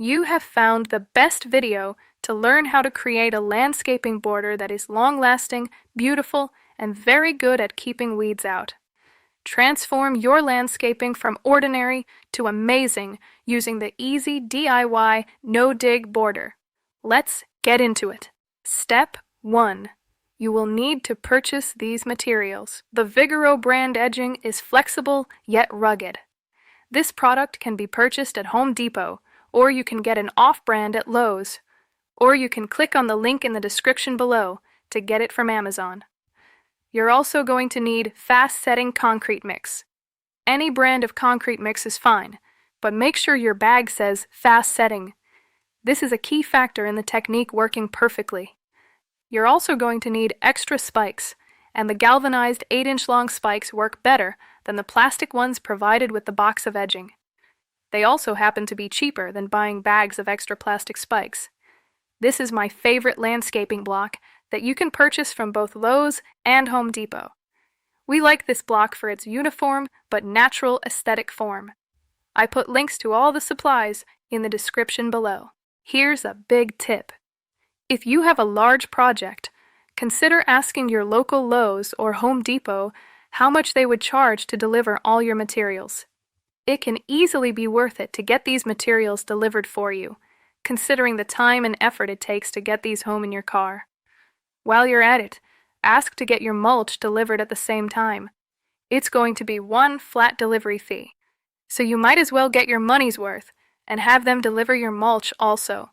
You have found the best video to learn how to create a landscaping border that is long-lasting, beautiful, and very good at keeping weeds out. Transform your landscaping from ordinary to amazing using the easy DIY no-dig border. Let's get into it. Step 1. You will need to purchase these materials. The Vigoro brand edging is flexible yet rugged. This product can be purchased at Home Depot, or you can get an off-brand at Lowe's, or you can click on the link in the description below to get it from Amazon. You're also going to need fast-setting concrete mix. Any brand of concrete mix is fine, but make sure your bag says fast setting. This is a key factor in the technique working perfectly. You're also going to need extra spikes, and the galvanized 8-inch long spikes work better than the plastic ones provided with the box of edging. They also happen to be cheaper than buying bags of extra plastic spikes. This is my favorite landscaping block that you can purchase from both Lowe's and Home Depot. We like this block for its uniform but natural aesthetic form. I put links to all the supplies in the description below. Here's a big tip. If you have a large project, consider asking your local Lowe's or Home Depot how much they would charge to deliver all your materials. It can easily be worth it to get these materials delivered for you, considering the time and effort it takes to get these home in your car. While you're at it, ask to get your mulch delivered at the same time. It's going to be one flat delivery fee, so you might as well get your money's worth and have them deliver your mulch also.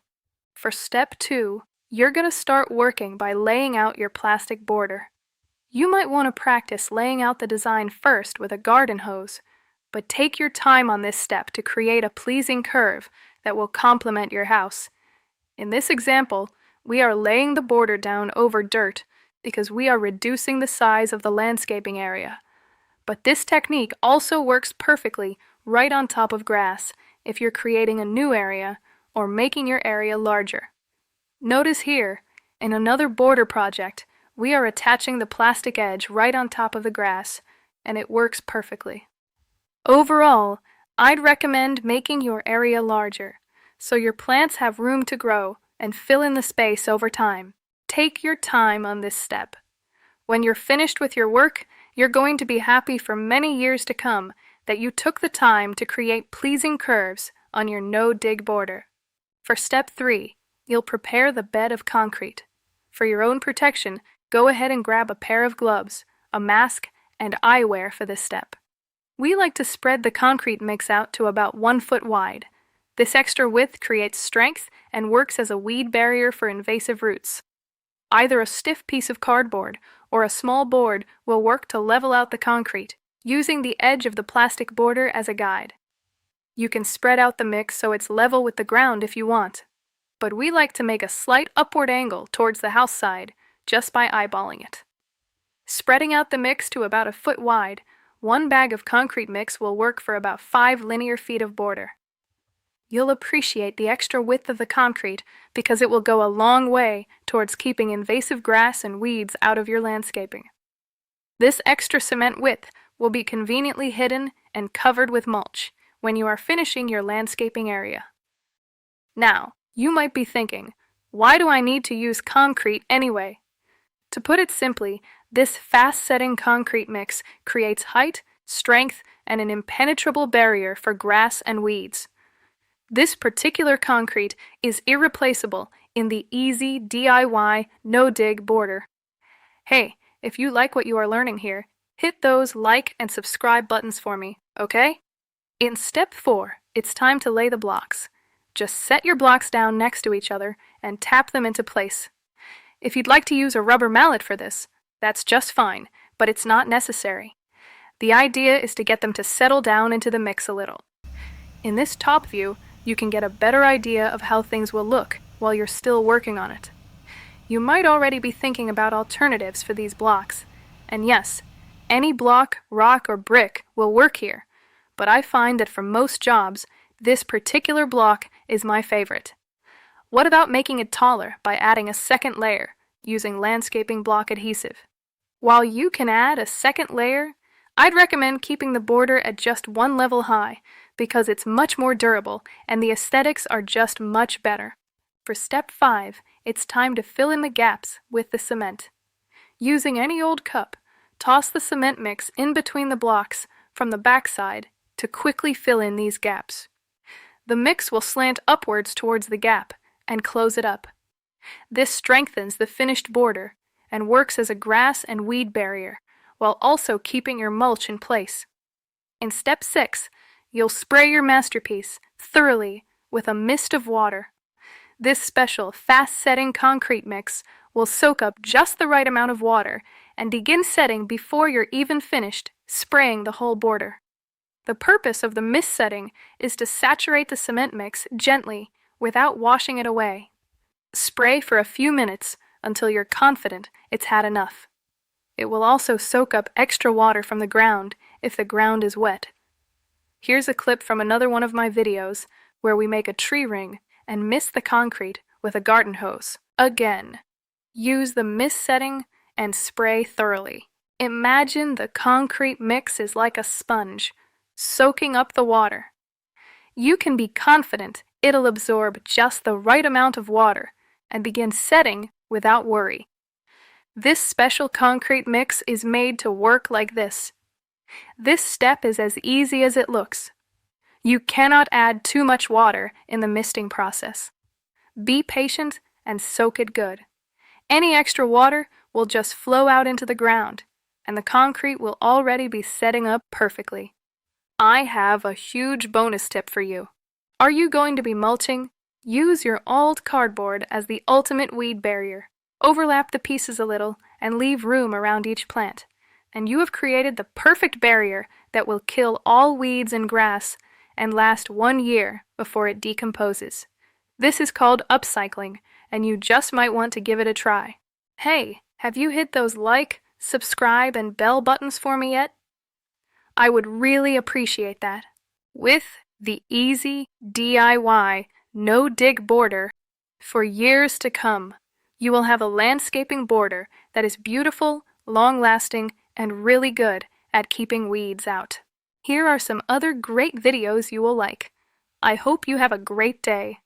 For step 2, you're going to start working by laying out your plastic border. You might want to practice laying out the design first with a garden hose, but take your time on this step to create a pleasing curve that will complement your house. In this example, we are laying the border down over dirt because we are reducing the size of the landscaping area. But this technique also works perfectly right on top of grass if you're creating a new area or making your area larger. Notice here, in another border project, we are attaching the plastic edge right on top of the grass, and it works perfectly. Overall, I'd recommend making your area larger, so your plants have room to grow and fill in the space over time. Take your time on this step. When you're finished with your work, you're going to be happy for many years to come that you took the time to create pleasing curves on your no-dig border. For step 3, you'll prepare the bed of concrete. For your own protection, go ahead and grab a pair of gloves, a mask, and eyewear for this step. We like to spread the concrete mix out to about 1 foot wide. This extra width creates strength and works as a weed barrier for invasive roots. Either a stiff piece of cardboard or a small board will work to level out the concrete, using the edge of the plastic border as a guide. You can spread out the mix so it's level with the ground if you want, but we like to make a slight upward angle towards the house side just by eyeballing it. Spreading out the mix to about 1 foot wide, 1 bag of concrete mix will work for about 5 linear feet of border. You'll appreciate the extra width of the concrete because it will go a long way towards keeping invasive grass and weeds out of your landscaping. This extra cement width will be conveniently hidden and covered with mulch when you are finishing your landscaping area. Now, you might be thinking, why do I need to use concrete anyway? To put it simply, this fast-setting concrete mix creates height, strength, and an impenetrable barrier for grass and weeds. This particular concrete is irreplaceable in the easy DIY no-dig border. Hey, if you like what you are learning here, hit those like and subscribe buttons for me, okay? In step 4, it's time to lay the blocks. Just set your blocks down next to each other and tap them into place. If you'd like to use a rubber mallet for this, that's just fine, but it's not necessary. The idea is to get them to settle down into the mix a little. In this top view, you can get a better idea of how things will look while you're still working on it. You might already be thinking about alternatives for these blocks. And yes, any block, rock, or brick will work here, but I find that for most jobs, this particular block is my favorite. What about making it taller by adding a second layer using landscaping block adhesive? While you can add a second layer, I'd recommend keeping the border at just 1 level high because it's much more durable and the aesthetics are just much better. For step 5, it's time to fill in the gaps with the cement. Using any old cup, toss the cement mix in between the blocks from the backside to quickly fill in these gaps. The mix will slant upwards towards the gap and close it up. This strengthens the finished border and works as a grass and weed barrier, while also keeping your mulch in place. In step 6, you'll spray your masterpiece thoroughly with a mist of water. This special, fast-setting concrete mix will soak up just the right amount of water and begin setting before you're even finished spraying the whole border. The purpose of the mist setting is to saturate the cement mix gently without washing it away. Spray for a few minutes until you're confident it's had enough. It will also soak up extra water from the ground if the ground is wet. Here's a clip from another one of my videos where we make a tree ring and mist the concrete with a garden hose. Again, use the mist setting and spray thoroughly. Imagine the concrete mix is like a sponge, soaking up the water. You can be confident it'll absorb just the right amount of water and begin setting without worry. This special concrete mix is made to work like this. This step is as easy as it looks. You cannot add too much water in the misting process. Be patient and soak it good. Any extra water will just flow out into the ground, and the concrete will already be setting up perfectly. I have a huge bonus tip for you. Are you going to be mulching? Use your old cardboard as the ultimate weed barrier. Overlap the pieces a little and leave room around each plant, and you have created the perfect barrier that will kill all weeds and grass and last 1 year before it decomposes. This is called upcycling, and you just might want to give it a try. Hey, have you hit those like, subscribe, and bell buttons for me yet? I would really appreciate that. With the easy DIY no-dig border, for years to come, you will have a landscaping border that is beautiful, long-lasting, and really good at keeping weeds out. Here are some other great videos you will like. I hope you have a great day.